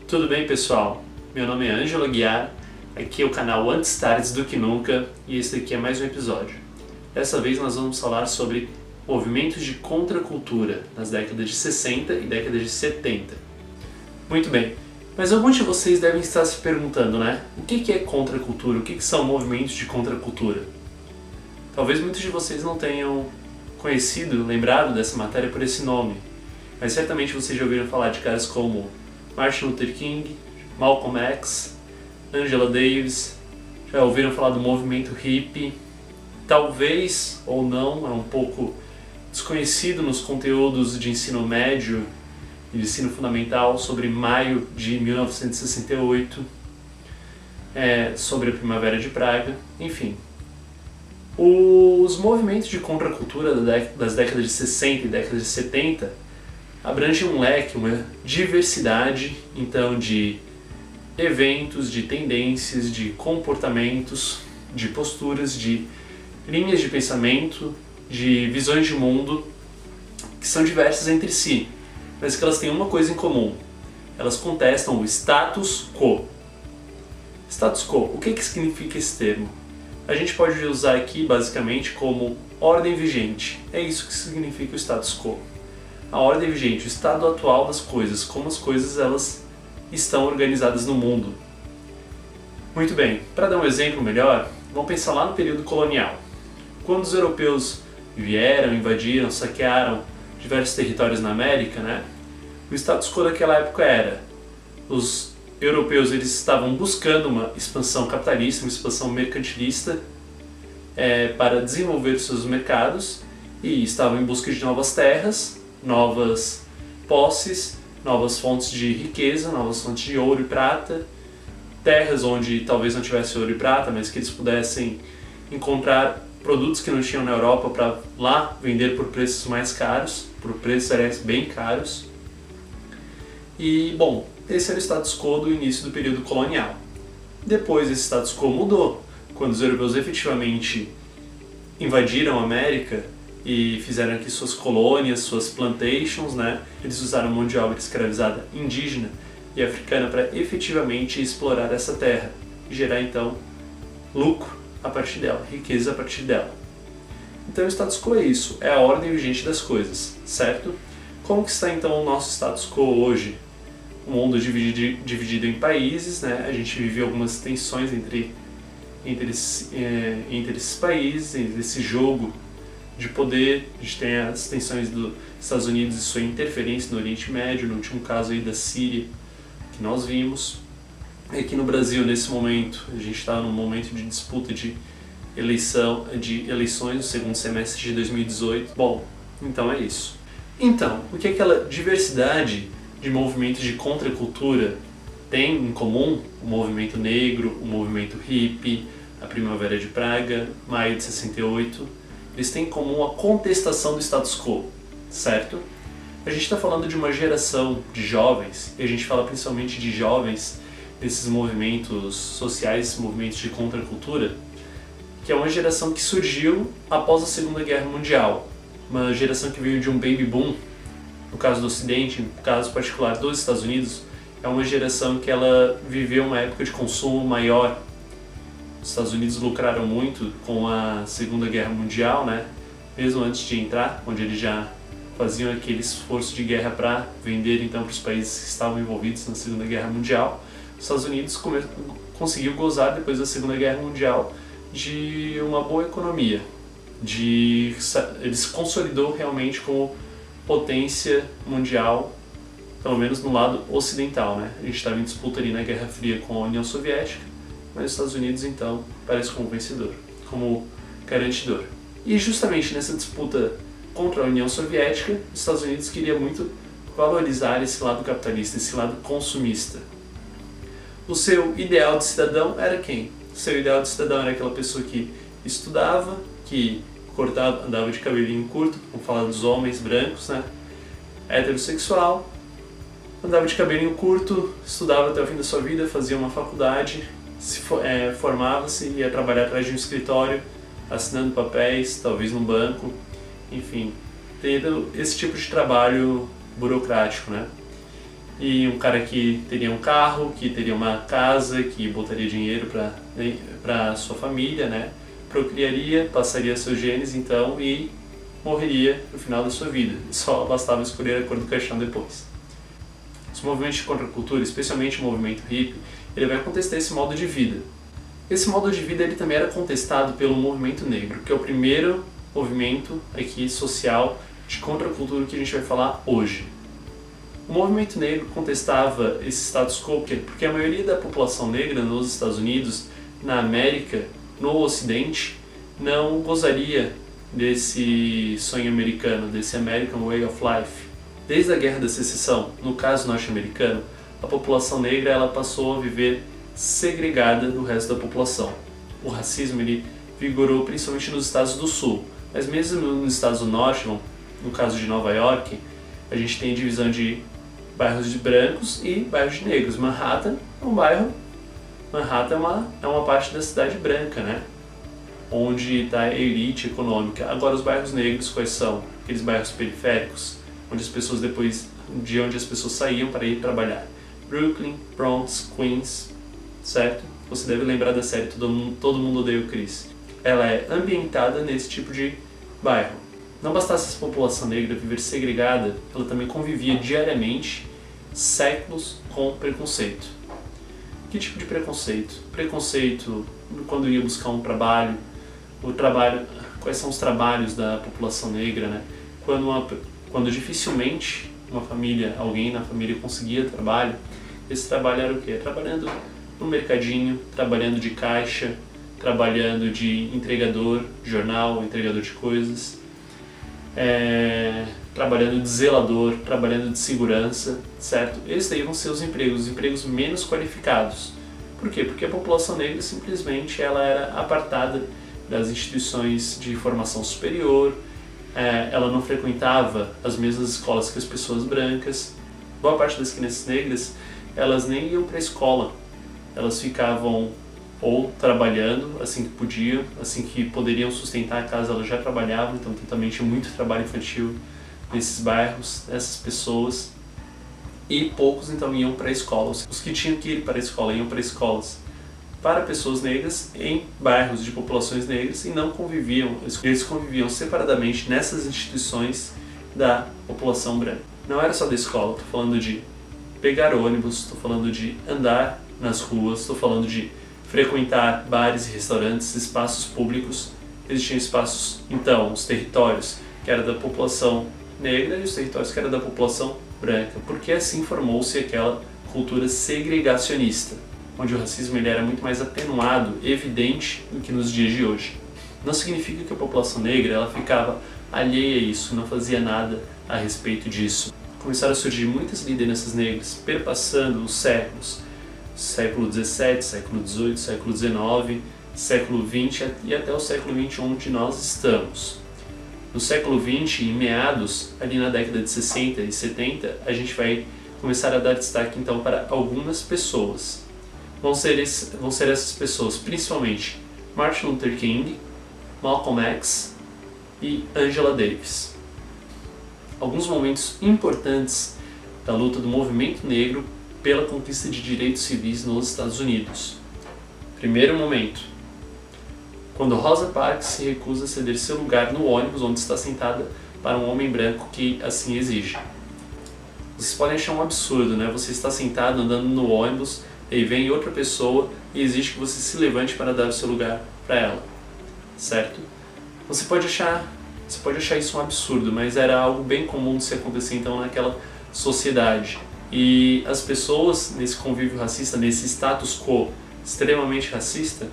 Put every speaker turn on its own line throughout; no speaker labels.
Tudo bem, pessoal? Meu nome é Ângelo Aguiar, aqui é o canal Antes Tardes do Que Nunca e esse aqui é mais um episódio. Dessa vez nós vamos falar sobre movimentos de contracultura nas décadas de 60 e décadas de 70. Muito bem, mas alguns de vocês devem estar se perguntando, né? O que é contracultura? O que são movimentos de contracultura? Talvez muitos de vocês não tenham conhecido, lembrado dessa matéria por esse nome, mas certamente vocês já ouviram falar de caras como Martin Luther King, Malcolm X, Angela Davis, já ouviram falar do movimento hippie. Talvez ou não, é um pouco desconhecido nos conteúdos de ensino médio e de ensino fundamental sobre maio de 1968, sobre a Primavera de Praga, enfim. Os movimentos de contracultura das décadas de 60 e décadas de 70 abrange um leque, uma diversidade, então, de eventos, de tendências, de comportamentos, de posturas, de linhas de pensamento, de visões de mundo, que são diversas entre si, mas que elas têm uma coisa em comum. Elas contestam o status quo. Status quo, o que significa esse termo? A gente pode usar aqui, basicamente, como ordem vigente. É isso que significa o status quo. A ordem vigente, o estado atual das coisas, como as coisas elas estão organizadas no mundo. Muito bem, para dar um exemplo melhor, vamos pensar lá no período colonial. Quando os europeus vieram, invadiram, saquearam diversos territórios na América, o status quo daquela época era: os europeus eles estavam buscando uma expansão capitalista, uma expansão mercantilista para desenvolver seus mercados e estavam em busca de novas terras, novas posses, novas fontes de riqueza, novas fontes de ouro e prata, terras onde talvez não tivesse ouro e prata, mas que eles pudessem encontrar produtos que não tinham na Europa para lá vender por preços mais caros, por preços bem caros. E, bom, esse era o status quo do início do período colonial. Depois esse status quo mudou, quando os europeus efetivamente invadiram a América e fizeram aqui suas colônias, suas plantations, Eles usaram mão de obra escravizada indígena e africana para efetivamente explorar essa terra e gerar então lucro a partir dela, riqueza a partir dela. Então o status quo é isso, é a ordem vigente das coisas, certo? Como que está então o nosso status quo hoje? O mundo dividido em países, A gente vive algumas tensões entre esses países, entre esse jogo de poder. A gente tem as tensões dos Estados Unidos e sua interferência no Oriente Médio, no último caso aí da Síria, que nós vimos. Aqui no Brasil, nesse momento, a gente está num momento de disputa de eleições no segundo semestre de 2018. Bom, então é isso. Então, o que aquela diversidade de movimentos de contracultura tem em comum? O movimento negro, o movimento hippie, a Primavera de Praga, maio de 68, eles têm em comum a contestação do status quo, certo? A gente está falando de uma geração de jovens, e a gente fala principalmente de jovens nesses movimentos sociais, esses movimentos de contracultura, que é uma geração que surgiu após a Segunda Guerra Mundial, uma geração que veio de um baby boom. No caso do Ocidente, no caso particular dos Estados Unidos, é uma geração que ela viveu uma época de consumo maior. Os Estados Unidos lucraram muito com a Segunda Guerra Mundial, mesmo antes de entrar, onde eles já faziam aquele esforço de guerra para vender então para os países que estavam envolvidos na Segunda Guerra Mundial. Os Estados Unidos conseguiu gozar, depois da Segunda Guerra Mundial, de uma boa economia. Ele se consolidou realmente como potência mundial, pelo menos no lado ocidental. A gente estava em disputa ali na Guerra Fria com a União Soviética, mas os Estados Unidos então parece como vencedor, como garantidor. E justamente nessa disputa contra a União Soviética, os Estados Unidos queria muito valorizar esse lado capitalista, esse lado consumista. O seu ideal de cidadão era quem? O seu ideal de cidadão era aquela pessoa que estudava, que andava de cabelinho curto, vamos falar dos homens brancos, heterossexual, andava de cabelinho curto, estudava até o fim da sua vida, fazia uma faculdade, formava-se, ia trabalhar atrás de um escritório, assinando papéis, talvez num banco, enfim, tendo esse tipo de trabalho burocrático, e um cara que teria um carro, que teria uma casa, que botaria dinheiro para sua família, né? Procriaria, passaria seus genes então e morreria no final da sua vida. Só bastava escolher a cor do caixão depois. Os movimentos de contracultura, especialmente o movimento hippie, ele vai contestar esse modo de vida. Esse modo de vida ele também era contestado pelo movimento negro, que é o primeiro movimento aqui social de contracultura que a gente vai falar hoje. O movimento negro contestava esse status quo porque a maioria da população negra nos Estados Unidos, na América, no Ocidente, não gozaria desse sonho americano, desse American Way of Life. Desde a Guerra da Secessão, no caso norte-americano, a população negra ela passou a viver segregada do resto da população. O racismo ele vigorou principalmente nos estados do sul, mas mesmo nos estados do norte, no caso de Nova York, a gente tem divisão de bairros de brancos e bairros de negros. Manhattan é um bairro, Manhattan é uma parte da cidade branca, né? Onde está a elite econômica. Agora os bairros negros quais são? Aqueles bairros periféricos, onde as pessoas de onde as pessoas saíam para ir trabalhar. Brooklyn, Bronx, Queens, certo? Você deve lembrar da série Todo Mundo Odeia o Chris. Ela é ambientada nesse tipo de bairro. Não bastasse essa população negra viver segregada, ela também convivia diariamente, séculos, com preconceito. Que tipo de preconceito? Preconceito quando ia buscar um trabalho, quais são os trabalhos da população negra, né? Quando dificilmente alguém na família conseguia trabalho, esse trabalho era o quê? Trabalhando no mercadinho, trabalhando de caixa, trabalhando de entregador de jornal, entregador de coisas, trabalhando de zelador, trabalhando de segurança, certo? Esses daí vão ser os empregos menos qualificados. Por quê? Porque a população negra simplesmente ela era apartada das instituições de formação superior, ela não frequentava as mesmas escolas que as pessoas brancas. Boa parte das crianças negras, elas nem iam para a escola, elas ficavam ou trabalhando assim que podiam, assim que poderiam sustentar a casa, elas já trabalhavam, então também tinha muito trabalho infantil nesses bairros, essas pessoas, e poucos então iam para a escola. Os que tinham que ir para a escola iam para escolas para pessoas negras em bairros de populações negras e não conviviam, eles conviviam separadamente nessas instituições da população branca. Não era só da escola, estou falando de pegar ônibus, estou falando de andar nas ruas, estou falando de frequentar bares e restaurantes, espaços públicos. Existiam espaços, então, os territórios que era da população negra e os territórios que era da população branca, porque assim formou-se aquela cultura segregacionista, onde o racismo ele era muito mais atenuado, evidente do que nos dias de hoje. Não significa que a população negra ela ficava alheia a isso, não fazia nada a respeito disso. Começaram a surgir muitas lideranças negras, perpassando os séculos, século XVII, século XVIII, século XIX, século XX e até o século XXI onde nós estamos. No século XX, em meados, ali na década de 60 e 70, a gente vai começar a dar destaque então para algumas pessoas. Vão ser essas pessoas, principalmente Martin Luther King, Malcolm X e Angela Davis. Alguns momentos importantes da luta do movimento negro pela conquista de direitos civis nos Estados Unidos. Primeiro momento, quando Rosa Parks se recusa a ceder seu lugar no ônibus onde está sentada para um homem branco que assim exige. Vocês podem achar um absurdo, né? Você está sentado andando no ônibus, aí vem outra pessoa e exige que você se levante para dar o seu lugar para ela, certo? Você pode achar isso um absurdo, mas era algo bem comum de se acontecer então naquela sociedade. E as pessoas nesse convívio racista, nesse status quo extremamente racista,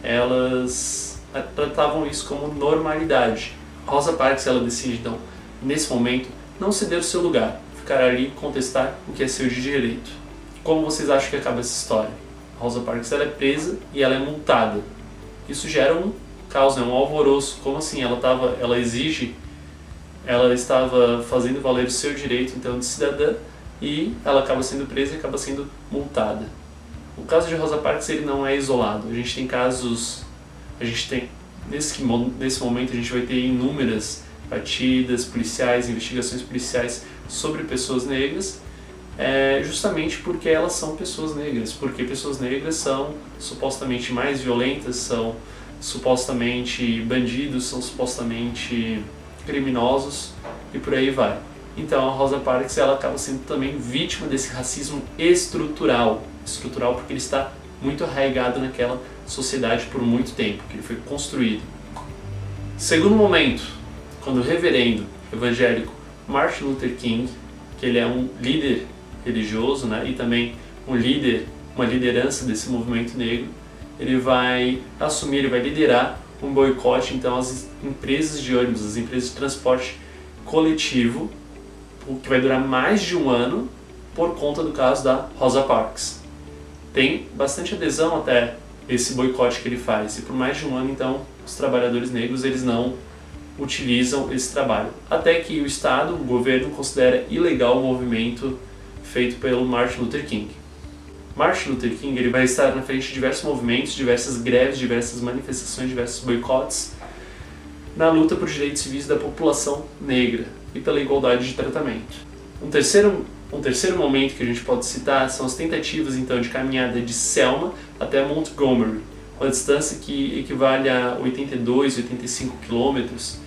elas tratavam isso como normalidade. Rosa Parks ela decide então, nesse momento, não ceder o seu lugar, ficar ali e contestar o que é seu de direito. Como vocês acham que acaba essa história? Rosa Parks ela é presa e ela é multada. Isso gera um caos, um alvoroço. Como assim? Ela estava fazendo valer o seu direito então de cidadã e ela acaba sendo presa e acaba sendo multada. O caso de Rosa Parks ele não é isolado. A gente tem casos, nesse momento a gente vai ter inúmeras batidas policiais, investigações policiais sobre pessoas negras justamente porque elas são pessoas negras, porque pessoas negras são supostamente mais violentas, são supostamente bandidos, são supostamente criminosos e por aí vai. Então a Rosa Parks ela acaba sendo também vítima desse racismo estrutural porque ele está muito arraigado naquela sociedade por muito tempo, que ele foi construído. Segundo momento, quando o reverendo evangélico Martin Luther King, que ele é um líder religioso, né, e também uma liderança desse movimento negro, ele vai assumir, ele vai liderar um boicote então às empresas de ônibus, às empresas de transporte coletivo, o que vai durar mais de um ano por conta do caso da Rosa Parks. Tem bastante adesão até esse boicote que ele faz, e por mais de um ano então os trabalhadores negros eles não utilizam esse trabalho, até que o Estado, o governo, considera ilegal o movimento feito pelo Martin Luther King. Martin Luther King ele vai estar na frente de diversos movimentos, diversas greves, diversas manifestações, diversos boicotes na luta por direitos civis da população negra e pela igualdade de tratamento. Um terceiro momento que a gente pode citar são as tentativas então de caminhada de Selma até Montgomery, uma distância que equivale a 82, 85 quilômetros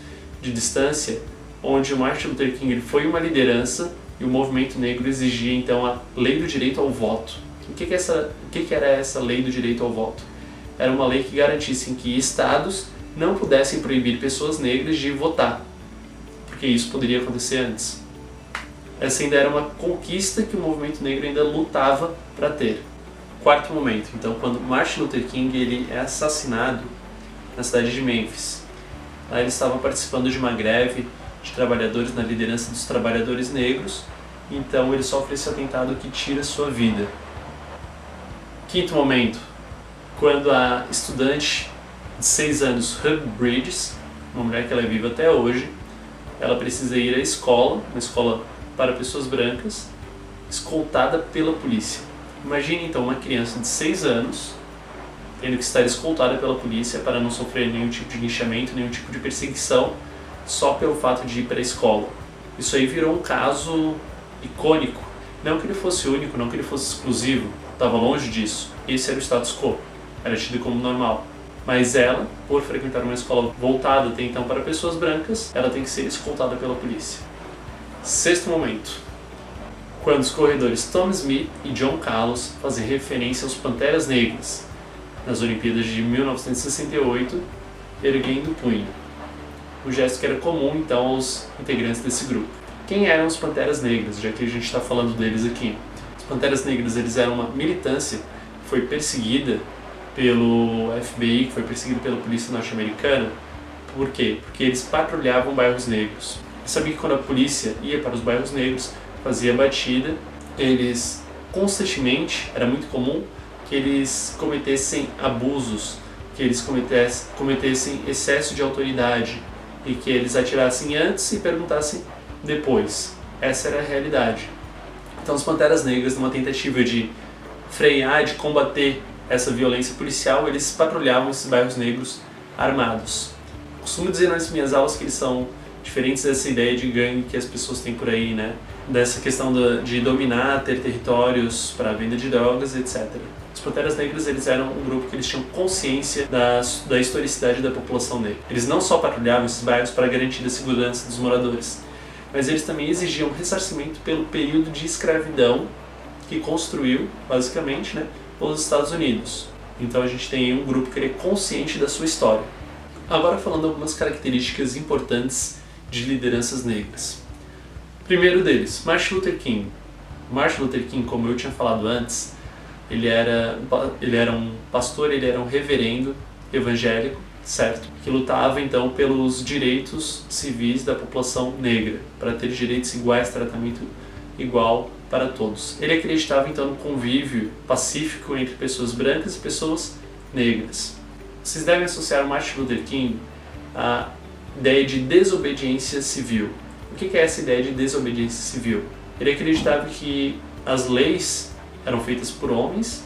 de distância, onde o Martin Luther King ele foi uma liderança e o movimento negro exigia então a lei do direito ao voto. O que era essa lei do direito ao voto? Era uma lei que garantisse que estados não pudessem proibir pessoas negras de votar, porque isso poderia acontecer antes. Essa ainda era uma conquista que o movimento negro ainda lutava para ter. Quarto momento, então, quando Martin Luther King ele é assassinado na cidade de Memphis. Lá ele estava participando de uma greve de trabalhadores na liderança dos trabalhadores negros, então ele sofre esse atentado que tira sua vida. Quinto momento, quando a estudante de 6 anos, Ruby Bridges, uma mulher que ela é viva até hoje, ela precisa ir à escola, uma escola para pessoas brancas, escoltada pela polícia. Imagine então uma criança de 6 anos tendo que estar escoltada pela polícia para não sofrer nenhum tipo de linchamento, nenhum tipo de perseguição, só pelo fato de ir para a escola. Isso aí virou um caso icônico. Não que ele fosse único, não que ele fosse exclusivo, estava longe disso. Esse era o status quo, era tido como normal. Mas ela, por frequentar uma escola voltada até então para pessoas brancas, ela tem que ser escoltada pela polícia. Sexto momento, quando os corredores Tom Smith e John Carlos fazem referência aos Panteras Negras, nas Olimpíadas de 1968, erguendo o punho. Um gesto que era comum então aos integrantes desse grupo. Quem eram os Panteras Negras, já que a gente está falando deles aqui? Os Panteras Negras eles eram uma militância que foi perseguida pelo FBI, que foi perseguida pela polícia norte-americana. Por quê? Porque eles patrulhavam bairros negros. Eu sabia que quando a polícia ia para os bairros negros, fazia batida, eles constantemente, era muito comum, que eles cometessem abusos, que eles cometessem excesso de autoridade e que eles atirassem antes e perguntassem depois. Essa era a realidade. Então os Panteras Negras, numa tentativa de frear, de combater essa violência policial, eles patrulhavam esses bairros negros armados. Costumo dizer nas minhas aulas que eles são diferentes dessa ideia de gangue que as pessoas têm por aí, né? Dessa questão de dominar, ter territórios para a venda de drogas, etc. Os Panteras Negras eles eram um grupo que eles tinham consciência da historicidade da população negra. Eles não só patrulhavam esses bairros para garantir a segurança dos moradores, mas eles também exigiam ressarcimento pelo período de escravidão que construiu, basicamente, né, os Estados Unidos. Então a gente tem um grupo que é consciente da sua história. Agora falando algumas características importantes de lideranças negras. Primeiro deles, Martin Luther King. Martin Luther King, como eu tinha falado antes, ele era um pastor, ele era um reverendo evangélico, certo? Que lutava então pelos direitos civis da população negra, para ter direitos iguais, tratamento igual para todos. Ele acreditava então no convívio pacífico entre pessoas brancas e pessoas negras. Vocês devem associar o Martin Luther King à ideia de desobediência civil. O que é essa ideia de desobediência civil? Ele acreditava que as leis eram feitas por homens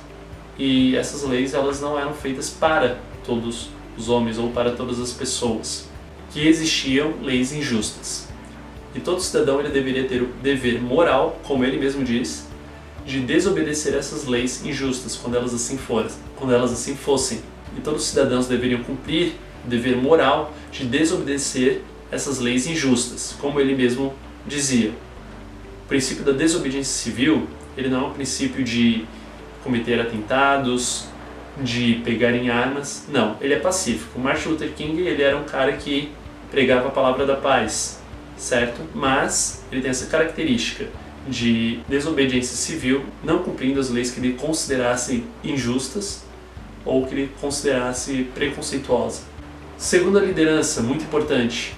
e essas leis elas não eram feitas para todos os homens ou para todas as pessoas, que existiam leis injustas. E todo cidadão ele deveria ter o dever moral, como ele mesmo diz, de desobedecer essas leis injustas, quando elas assim fossem. E todos os cidadãos deveriam cumprir o dever moral de desobedecer essas leis injustas, como ele mesmo dizia. O princípio da desobediência civil, ele não é um princípio de cometer atentados, de pegar em armas, não, ele é pacífico. O Martin Luther King, ele era um cara que pregava a palavra da paz, certo? Mas ele tem essa característica de desobediência civil, não cumprindo as leis que ele considerasse injustas ou que ele considerasse preconceituosa. Segunda liderança, muito importante,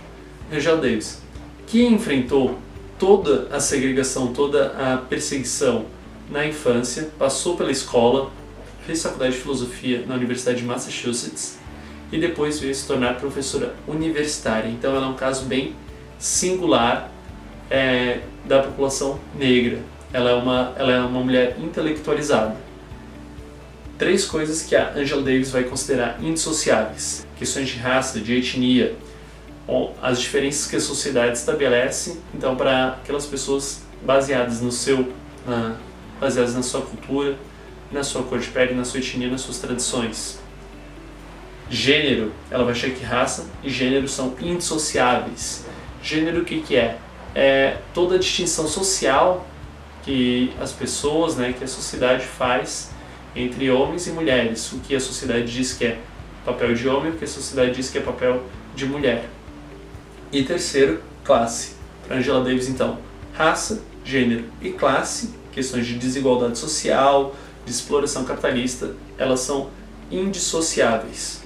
Angela Davis, que enfrentou toda a segregação, toda a perseguição na infância, passou pela escola, fez faculdade de filosofia na Universidade de Massachusetts e depois veio se tornar professora universitária. Então ela é um caso bem singular da população negra. Ela é uma mulher intelectualizada. 3 coisas que a Angela Davis vai considerar indissociáveis: questões de raça, de etnia, as diferenças que a sociedade estabelece, então, para aquelas pessoas baseadas baseadas na sua cultura, na sua cor de pele, na sua etnia, nas suas tradições. Gênero, ela vai achar que raça e gênero são indissociáveis. Gênero, o que é? É toda a distinção social que as pessoas, que a sociedade faz entre homens e mulheres. O que a sociedade diz que é papel de homem, o que a sociedade diz que é papel de mulher. E terceiro, classe. Para Angela Davis, então, raça, gênero e classe, questões de desigualdade social, de exploração capitalista, elas são indissociáveis.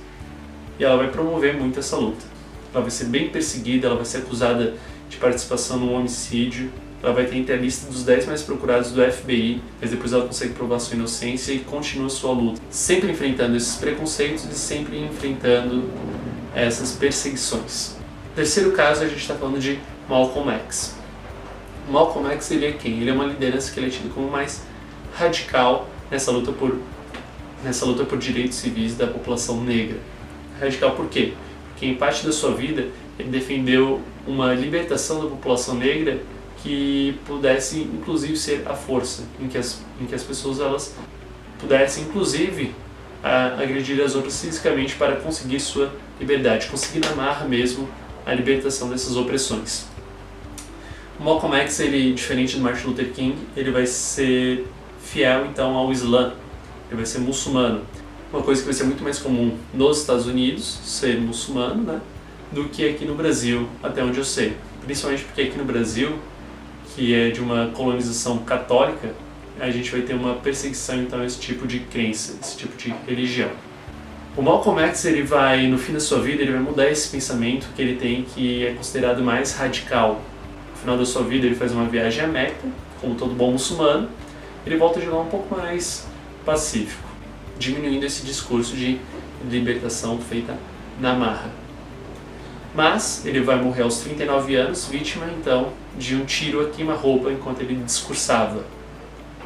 E ela vai promover muito essa luta. Ela vai ser bem perseguida, ela vai ser acusada de participação num homicídio, ela vai ter entre a lista dos 10 mais procurados do FBI, mas depois ela consegue provar sua inocência e continua sua luta, sempre enfrentando esses preconceitos e sempre enfrentando essas perseguições. Terceiro caso, a gente está falando de Malcolm X. Malcolm X, ele é quem? Ele é uma liderança que ele é tido como mais radical nessa luta por direitos civis da população negra. Radical por quê? Porque em parte da sua vida ele defendeu uma libertação da população negra que pudesse inclusive ser a força, em que as pessoas elas pudessem inclusive agredir as outras fisicamente para conseguir sua liberdade, conseguir na marra mesmo a libertação dessas opressões. O Malcolm X, ele, diferente do Martin Luther King, ele vai ser fiel então ao Islã, ele vai ser muçulmano. Uma coisa que vai ser muito mais comum nos Estados Unidos, ser muçulmano, do que aqui no Brasil, até onde eu sei. Principalmente porque aqui no Brasil, que é de uma colonização católica, a gente vai ter uma perseguição então a esse tipo de crença, esse tipo de religião. O Malcolm X, ele vai, no fim da sua vida, ele vai mudar esse pensamento que ele tem, que é considerado mais radical. No final da sua vida, ele faz uma viagem à Meca, como todo bom muçulmano, ele volta de lá um pouco mais pacífico, diminuindo esse discurso de libertação feita na marra. Mas ele vai morrer aos 39 anos, vítima então de um tiro a queima-roupa enquanto ele discursava.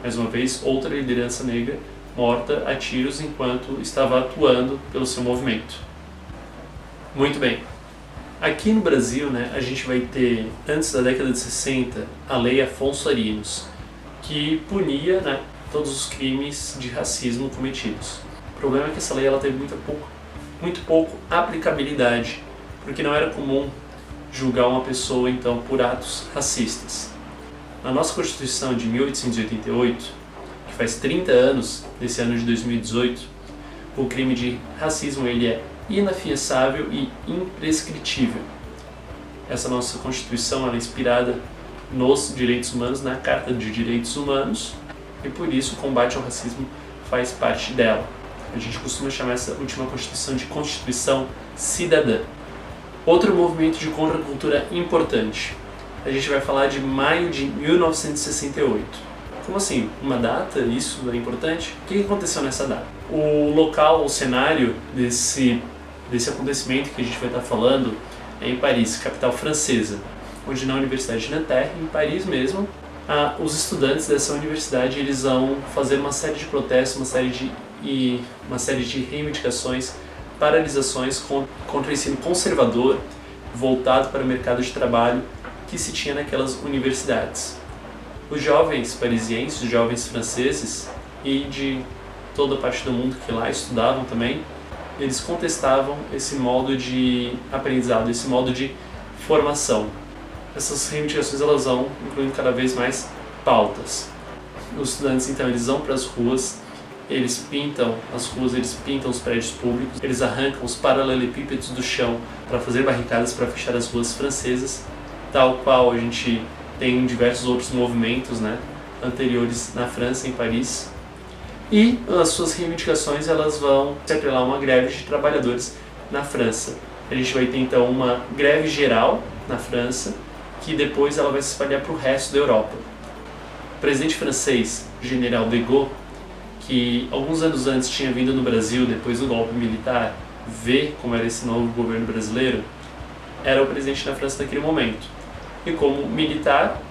Mais uma vez, outra liderança negra morta a tiros enquanto estava atuando pelo seu movimento. Muito bem. Aqui no Brasil, a gente vai ter, antes da década de 60, a Lei Afonso Arinos, que punia todos os crimes de racismo cometidos. O problema é que essa lei ela teve muito pouco aplicabilidade, porque não era comum julgar uma pessoa então por atos racistas. Na nossa Constituição de 1888, que faz 30 anos, nesse ano de 2018, o crime de racismo ele é inafiançável e imprescritível. Essa nossa Constituição ela é inspirada nos direitos humanos, na Carta de Direitos Humanos, e por isso o combate ao racismo faz parte dela. A gente costuma chamar essa última Constituição de Constituição Cidadã. Outro movimento de contracultura importante. A gente vai falar de maio de 1968. Como assim? Uma data? Isso é importante? O que aconteceu nessa data? O local, o cenário desse acontecimento que a gente vai estar falando é em Paris, capital francesa, onde na Universidade de Nanterre, em Paris mesmo, os estudantes dessa universidade eles vão fazer uma série de protestos, uma série de reivindicações, paralisações contra o ensino conservador voltado para o mercado de trabalho que se tinha naquelas universidades. Os jovens parisienses, os jovens franceses e de toda a parte do mundo que lá estudavam também, eles contestavam esse modo de aprendizado, esse modo de formação. Essas reivindicações elas vão incluindo cada vez mais pautas. Os estudantes então eles vão para as ruas, eles pintam as ruas, eles pintam os prédios públicos, eles arrancam os paralelepípedos do chão para fazer barricadas para fechar as ruas francesas, tal qual a gente tem diversos outros movimentos, né, anteriores na França, em Paris. E as suas reivindicações elas vão se atrelar a uma greve de trabalhadores na França. A gente vai ter então uma greve geral na França, que depois ela vai se espalhar para o resto da Europa. O presidente francês, General de Gaulle, que alguns anos antes tinha vindo no Brasil depois do golpe militar, ver como era esse novo governo brasileiro, era o presidente da França naquele momento. E como militar,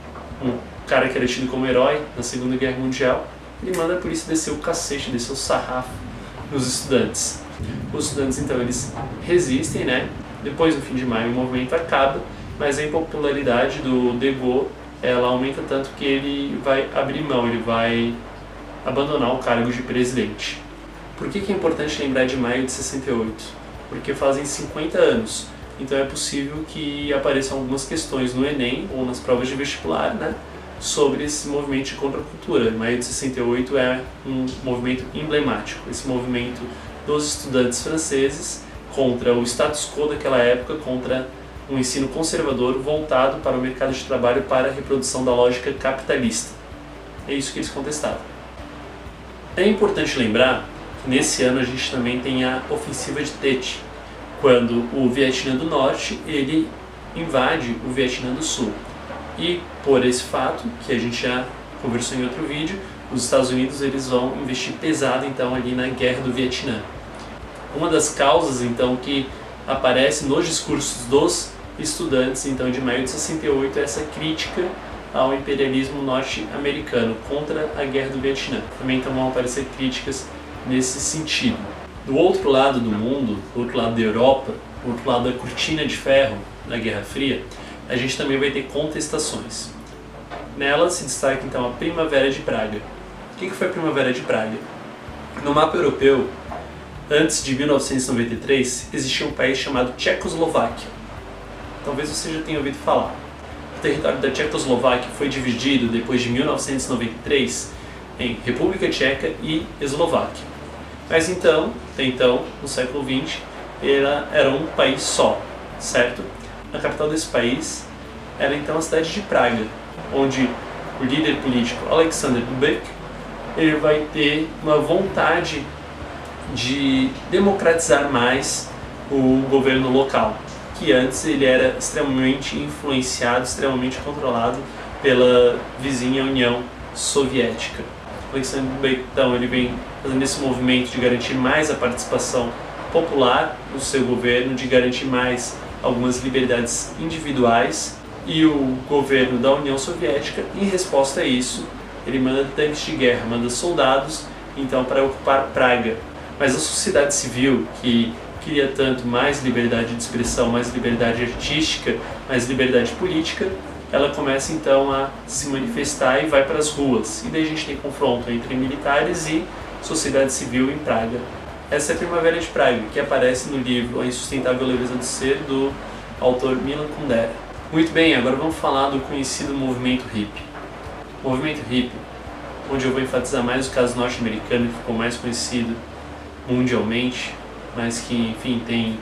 um cara que era tido como herói na Segunda Guerra Mundial, ele manda a polícia descer o cacete, descer o sarrafo nos estudantes. Os estudantes então eles resistem, né? Depois no fim de maio o movimento acaba, mas a impopularidade do de Gaulle ela aumenta tanto que ele vai abrir mão, ele vai abandonar o cargo de presidente. Por que é importante lembrar de maio de 68? Porque fazem 50 anos, então é possível que apareçam algumas questões no Enem ou nas provas de vestibular, né, sobre esse movimento de contracultura. Maio de 68 é um movimento emblemático, esse movimento dos estudantes franceses contra o status quo daquela época, contra um ensino conservador voltado para o mercado de trabalho para a reprodução da lógica capitalista. É isso que eles contestavam. É importante lembrar que nesse ano a gente também tem a ofensiva de Tet, quando o Vietnã do Norte ele invade o Vietnã do Sul. E por esse fato, que a gente já conversou em outro vídeo, os Estados Unidos eles vão investir pesado então ali na guerra do Vietnã. Uma das causas então que aparece nos discursos dos estudantes então de maio de 68 é essa crítica ao imperialismo norte-americano contra a guerra do Vietnã. Também então vão aparecer críticas nesse sentido. Do outro lado do mundo, do outro lado da Europa, do outro lado da cortina de ferro da Guerra Fria, a gente também vai ter contestações. Nela se destaca então a Primavera de Praga. O que foi a Primavera de Praga? No mapa europeu, antes de 1993, existia um país chamado Tchecoslováquia. Talvez você já tenha ouvido falar. O território da Tchecoslováquia foi dividido depois de 1993 em República Tcheca e Eslováquia. Mas então, até então, no século XX, era um país só, certo? A capital desse país era então a cidade de Praga, onde o líder político Alexander Dubček ele vai ter uma vontade de democratizar mais o governo local, que antes ele era extremamente influenciado, extremamente controlado pela vizinha União Soviética. Alexander Dubček, então, ele vem fazendo esse movimento de garantir mais a participação popular no seu governo, de garantir mais algumas liberdades individuais, e o governo da União Soviética, em resposta a isso, ele manda tanques de guerra, manda soldados, então, para ocupar Praga. Mas a sociedade civil, que queria tanto mais liberdade de expressão, mais liberdade artística, mais liberdade política, ela começa então a se manifestar e vai para as ruas. E daí a gente tem confronto entre militares e sociedade civil em Praga. Essa é a Primavera de Praga, que aparece no livro A Insustentável Leveza do Ser, do autor Milan Kundera. Muito bem, agora vamos falar do conhecido movimento hippie. O movimento hippie, onde eu vou enfatizar mais o caso norte-americano, que ficou mais conhecido mundialmente, mas que, enfim, tem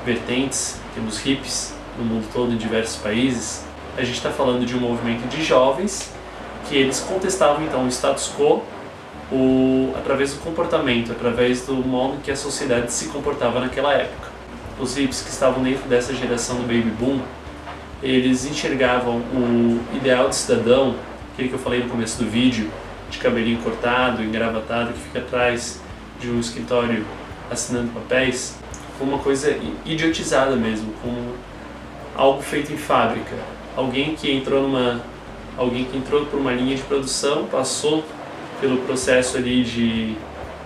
vertentes, temos hippies no mundo todo, em diversos países. A gente está falando de um movimento de jovens que eles contestavam então o status quo através do comportamento, através do modo que a sociedade se comportava naquela época. Os hippies que estavam dentro dessa geração do baby boom, eles enxergavam o ideal de cidadão, aquele que eu falei no começo do vídeo, de cabelinho cortado, engravatado, que fica atrás de um escritório assinando papéis, como uma coisa idiotizada mesmo, como algo feito em fábrica. Alguém que entrou por uma linha de produção, passou pelo processo ali de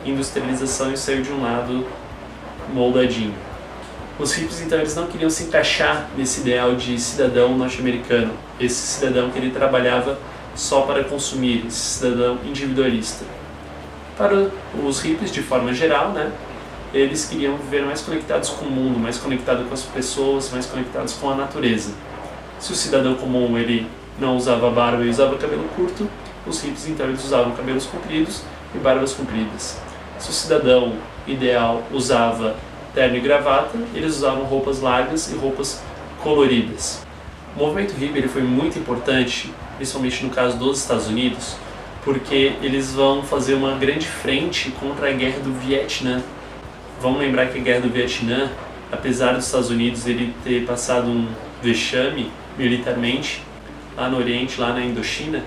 industrialização e saiu de um lado moldadinho. Os hippies então eles não queriam se encaixar nesse ideal de cidadão norte-americano, esse cidadão que ele trabalhava só para consumir, esse cidadão individualista. Para os hippies, de forma geral, né, eles queriam viver mais conectados com o mundo, mais conectados com as pessoas, mais conectados com a natureza. Se o cidadão comum ele não usava barba e usava cabelo curto, os hippies então eles usavam cabelos compridos e barbas compridas. Se o cidadão ideal usava terno e gravata, eles usavam roupas largas e roupas coloridas. O movimento hippie ele foi muito importante, principalmente no caso dos Estados Unidos, porque eles vão fazer uma grande frente contra a guerra do Vietnã. Vamos lembrar que a guerra do Vietnã, apesar dos Estados Unidos ele ter passado um vexame militarmente lá no Oriente, lá na Indochina,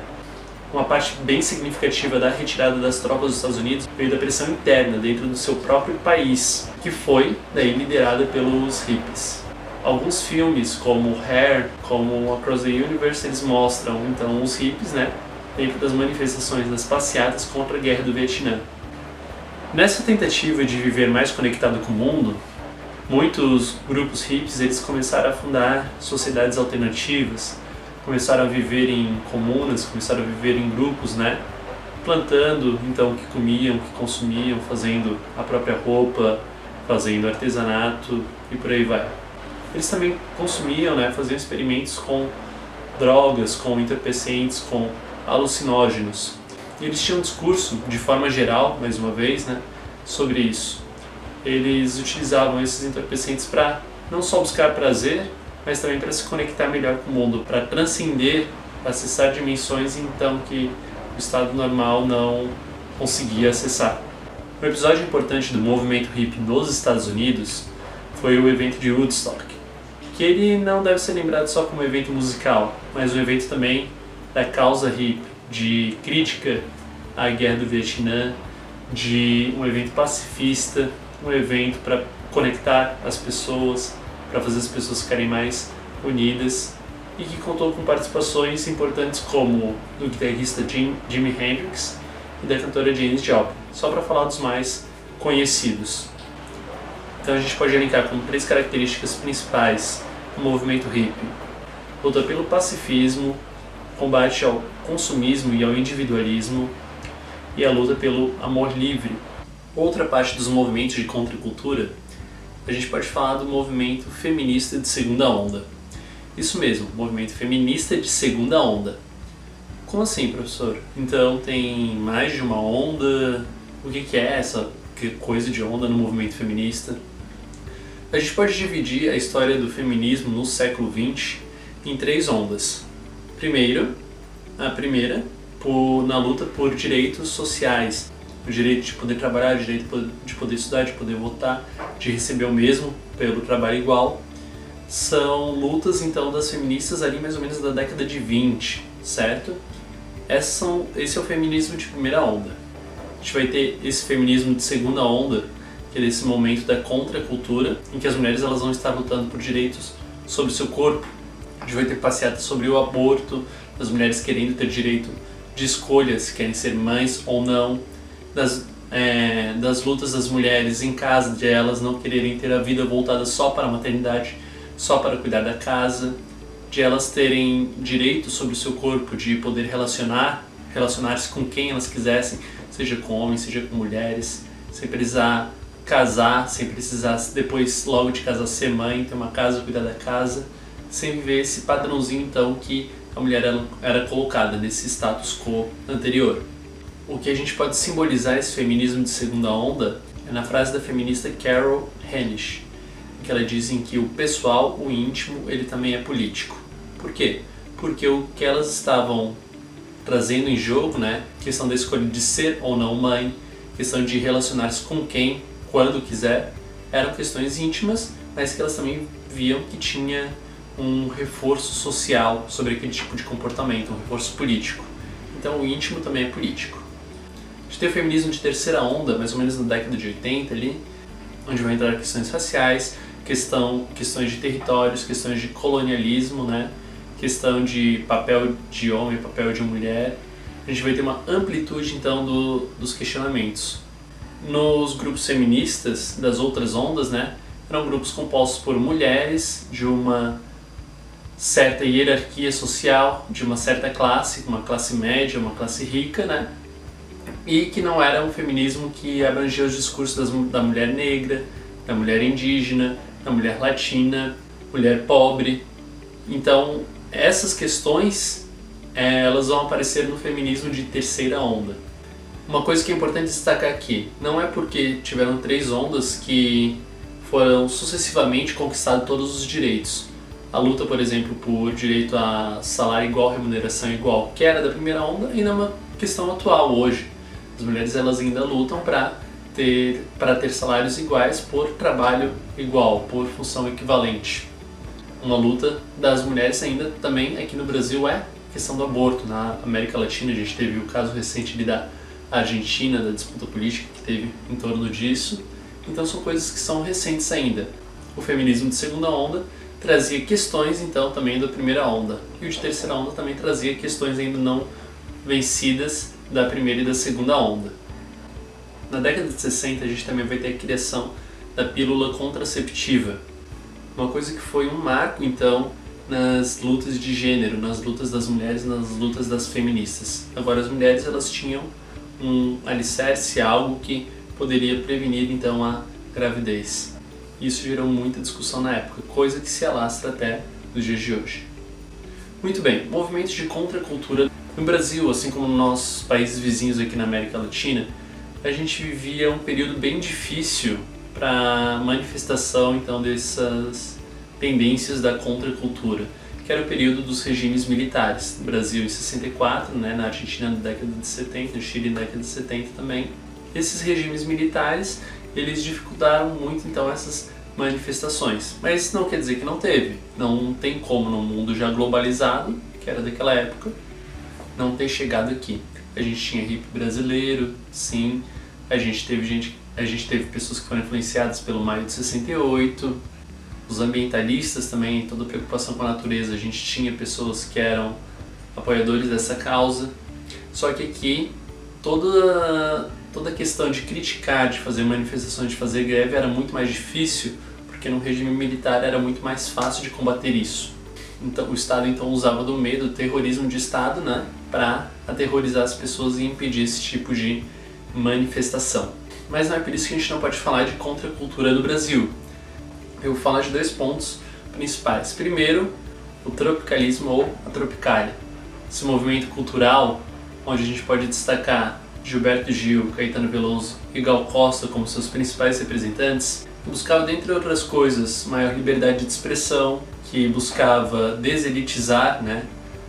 uma parte bem significativa da retirada das tropas dos Estados Unidos veio da pressão interna dentro do seu próprio país, que foi daí liderada pelos hippies. Alguns filmes, como Hair, como Across the Universe, eles mostram então os hippies, né, dentro das manifestações das passeatas contra a guerra do Vietnã. Nessa tentativa de viver mais conectado com o mundo, muitos grupos hippies eles começaram a fundar sociedades alternativas, começaram a viver em comunas, começaram a viver em grupos, né? Plantando, então, o que comiam, o que consumiam, fazendo a própria roupa, fazendo artesanato e por aí vai. Eles também consumiam, né? Faziam experimentos com drogas, com entorpecentes, com alucinógenos. E eles tinham um discurso, de forma geral, mais uma vez, né? Sobre isso. Eles utilizavam esses entorpecentes para não só buscar prazer, mas também para se conectar melhor com o mundo, para transcender, para acessar dimensões então que o estado normal não conseguia acessar. Um episódio importante do movimento hippie nos Estados Unidos foi o evento de Woodstock, que ele não deve ser lembrado só como um evento musical, mas um evento também da causa hippie, de crítica à guerra do Vietnã, de um evento pacifista, um evento para conectar as pessoas, para fazer as pessoas ficarem mais unidas, e que contou com participações importantes como do guitarrista Jimi Hendrix e da cantora Janis Joplin, só para falar dos mais conhecidos. Então a gente pode elencar como 3 características principais do movimento hippie: luta pelo pacifismo, combate ao consumismo e ao individualismo, e a luta pelo amor livre. Outra parte dos movimentos de contracultura, a gente pode falar do movimento feminista de segunda onda. Isso mesmo, movimento feminista de segunda onda. Como assim, professor? Então tem mais de uma onda? O que é essa coisa de onda no movimento feminista? A gente pode dividir a história do feminismo no século XX em 3 ondas. Primeiro, a primeira, na luta por direitos sociais, o direito de poder trabalhar, o direito de poder estudar, de poder votar, de receber o mesmo pelo trabalho igual. São lutas então das feministas ali mais ou menos da década de 20, certo? Esse é o feminismo de primeira onda. A gente vai ter esse feminismo de segunda onda, que é esse momento da contracultura, em que as mulheres elas vão estar lutando por direitos sobre o seu corpo. A gente vai ter passeatas sobre o aborto, as mulheres querendo ter direito de escolha, se querem ser mães ou não, das lutas das mulheres em casa, de elas não quererem ter a vida voltada só para a maternidade, só para cuidar da casa, de elas terem direito sobre o seu corpo, de poder relacionar-se com quem elas quisessem, seja com homens, seja com mulheres, sem precisar casar, sem precisar depois logo de casar ser mãe, ter uma casa, cuidar da casa, sem viver esse padrãozinho então que a mulher era colocada nesse status quo anterior. O que a gente pode simbolizar esse feminismo de segunda onda é na frase da feminista Carol Hanisch, que ela diz em que o pessoal, o íntimo, ele também é político. Por quê? Porque o que elas estavam trazendo em jogo, né, questão da escolha de ser ou não mãe, questão de relacionar-se com quem, quando quiser, eram questões íntimas, mas que elas também viam que tinha um reforço social sobre aquele tipo de comportamento, um reforço político. Então o íntimo também é político. A gente tem o feminismo de terceira onda, mais ou menos na década de 80 ali, onde vão entrar questões raciais, questões de territórios, questões de colonialismo, né? Questão de papel de homem, papel de mulher. A gente vai ter uma amplitude então dos questionamentos. Nos grupos feministas das outras ondas, né, eram grupos compostos por mulheres de uma certa hierarquia social de uma certa classe, uma classe média, uma classe rica, né? E que não era um feminismo que abrangia os discursos da mulher negra, da mulher indígena, da mulher latina, mulher pobre. Então, essas questões elas vão aparecer no feminismo de terceira onda. Uma coisa que é importante destacar aqui, não é porque tiveram 3 ondas que foram sucessivamente conquistados todos os direitos. A luta, por exemplo, por direito a salário igual, remuneração igual, que era da primeira onda, ainda é uma questão atual hoje. As mulheres elas ainda lutam para ter salários iguais por trabalho igual, por função equivalente. Uma luta das mulheres ainda também aqui no Brasil é a questão do aborto. Na América Latina a gente teve o caso recente ali da Argentina, da disputa política que teve em torno disso. Então são coisas que são recentes ainda. O feminismo de segunda onda trazia questões então também da primeira onda. E o de terceira onda também trazia questões ainda não vencidas da primeira e da segunda onda. Na década de 60 a gente também vai ter a criação da pílula contraceptiva. Uma coisa que foi um marco então nas lutas de gênero, nas lutas das mulheres, nas lutas das feministas. Agora as mulheres elas tinham um alicerce, algo que poderia prevenir então a gravidez. Isso gerou muita discussão na época, coisa que se alastra até nos dias de hoje. Muito bem, movimentos de contracultura. No Brasil, assim como nos nossos países vizinhos aqui na América Latina, a gente vivia um período bem difícil para manifestação então dessas tendências da contracultura, que era o período dos regimes militares. No Brasil em 64, né, na Argentina na década de 70, no Chile na década de 70 também. Esses regimes militares, eles dificultaram muito então essas manifestações, mas não quer dizer que não teve. Não tem como no mundo já globalizado, que era daquela época, não ter chegado aqui. A gente tinha hippie brasileiro, sim, a gente teve pessoas que foram influenciadas pelo Maio de 68, os ambientalistas também, toda a preocupação com a natureza, a gente tinha pessoas que eram apoiadores dessa causa. Só que aqui toda a questão de criticar, de fazer manifestações, de fazer greve era muito mais difícil, porque no regime militar era muito mais fácil de combater isso. Então, o Estado então usava do medo, do terrorismo de Estado, né, para aterrorizar as pessoas e impedir esse tipo de manifestação. Mas não é por isso que a gente não pode falar de contracultura no Brasil. Eu vou falar de 2 pontos principais. Primeiro, o tropicalismo ou a Tropicália. Esse movimento cultural, onde a gente pode destacar Gilberto Gil, Caetano Veloso e Gal Costa como seus principais representantes, buscava, dentre outras coisas, maior liberdade de expressão, que buscava deselitizar, né,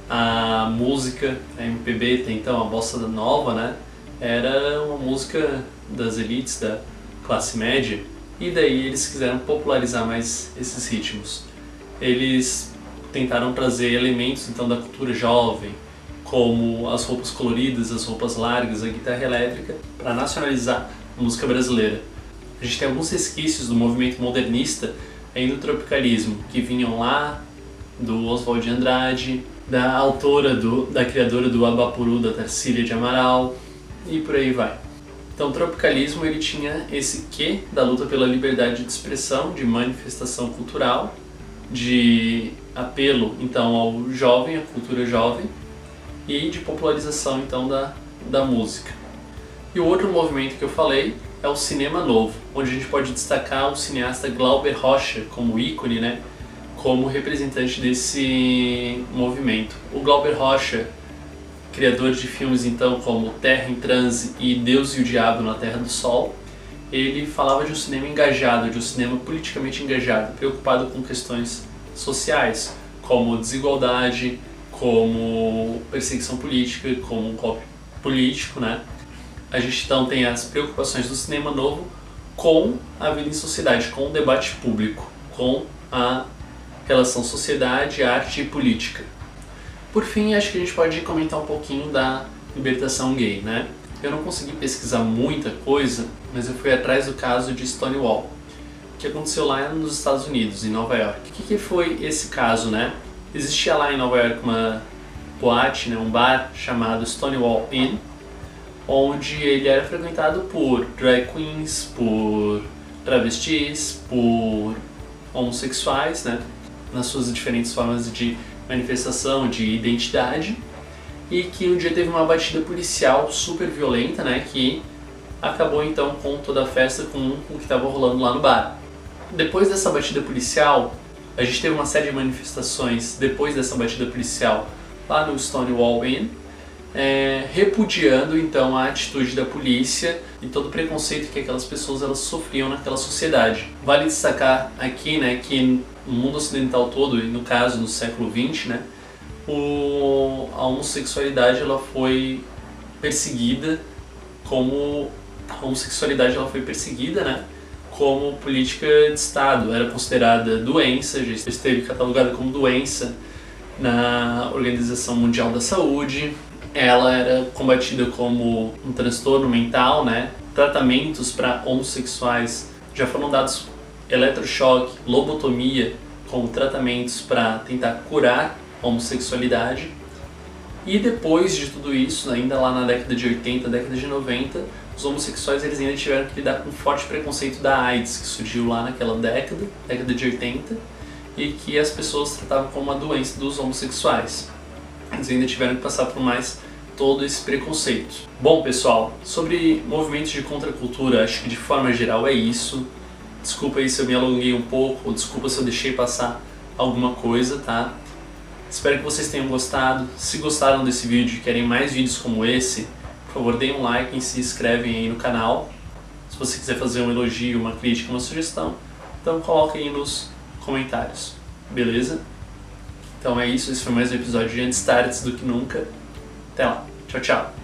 a música, a MPB, até então a bossa nova, né, era uma música das elites, da classe média, e daí eles quiseram popularizar mais esses ritmos. Eles tentaram trazer elementos então da cultura jovem, como as roupas coloridas, as roupas largas, a guitarra elétrica, para nacionalizar a música brasileira. A gente tem alguns resquícios do movimento modernista ainda do tropicalismo, que vinham lá do Oswald de Andrade, da autora, da criadora do Abapuru, da Tarsília de Amaral, e por aí vai. Então o tropicalismo ele tinha esse quê da luta pela liberdade de expressão, de manifestação cultural, de apelo então ao jovem, à cultura jovem, e de popularização então da música. E o outro movimento que eu falei é o cinema novo, onde a gente pode destacar o cineasta Glauber Rocha como ícone, né, como representante desse movimento. O Glauber Rocha, criador de filmes então como Terra em Transe e Deus e o Diabo na Terra do Sol, ele falava de um cinema engajado, de um cinema politicamente engajado, preocupado com questões sociais, como desigualdade, como perseguição política, como um golpe político, né? A gente então tem as preocupações do cinema novo com a vida em sociedade, com o debate público, com a relação sociedade, arte e política. Por fim, acho que a gente pode comentar um pouquinho da libertação gay, né? Eu não consegui pesquisar muita coisa, mas eu fui atrás do caso de Stonewall, que aconteceu lá nos Estados Unidos, em Nova York. O que foi esse caso, né? Existia lá em Nova York uma boate, né, um bar chamado Stonewall Inn, onde ele era frequentado por drag queens, por travestis, por homossexuais, né? nas suas diferentes formas de manifestação, de identidade, e que um dia teve uma batida policial super violenta, né, que acabou então com toda a festa, com o que estava rolando lá no bar. Depois dessa batida policial, a gente teve uma série de manifestações depois dessa batida policial lá no Stonewall Inn, repudiando então a atitude da polícia e todo o preconceito que aquelas pessoas elas sofriam naquela sociedade. Vale destacar aqui, né, que no mundo ocidental todo, e no caso no século XX, né, a homossexualidade ela foi perseguida como como política de Estado. Era considerada doença, já esteve catalogada como doença na Organização Mundial da Saúde. Ela era combatida como um transtorno mental, né? Tratamentos para homossexuais já foram dados, eletrochoque, lobotomia, como tratamentos para tentar curar a homossexualidade. E depois de tudo isso, ainda lá na década de 80, década de 90, os homossexuais eles ainda tiveram que lidar com um forte preconceito da AIDS, que surgiu lá naquela década de 80, e que as pessoas tratavam como uma doença dos homossexuais. Eles ainda tiveram que passar por mais todo esse preconceito. Bom, pessoal, sobre movimentos de contracultura, acho que de forma geral é isso. Desculpa aí se eu me alonguei um pouco, ou desculpa se eu deixei passar alguma coisa, tá? Espero que vocês tenham gostado. Se gostaram desse vídeo e querem mais vídeos como esse, por favor, deem um like e se inscrevem aí no canal. Se você quiser fazer um elogio, uma crítica, uma sugestão, então coloque aí nos comentários, beleza? Então é isso, esse foi mais um episódio de Antes Tarde do que Nunca. Até lá, tchau, tchau!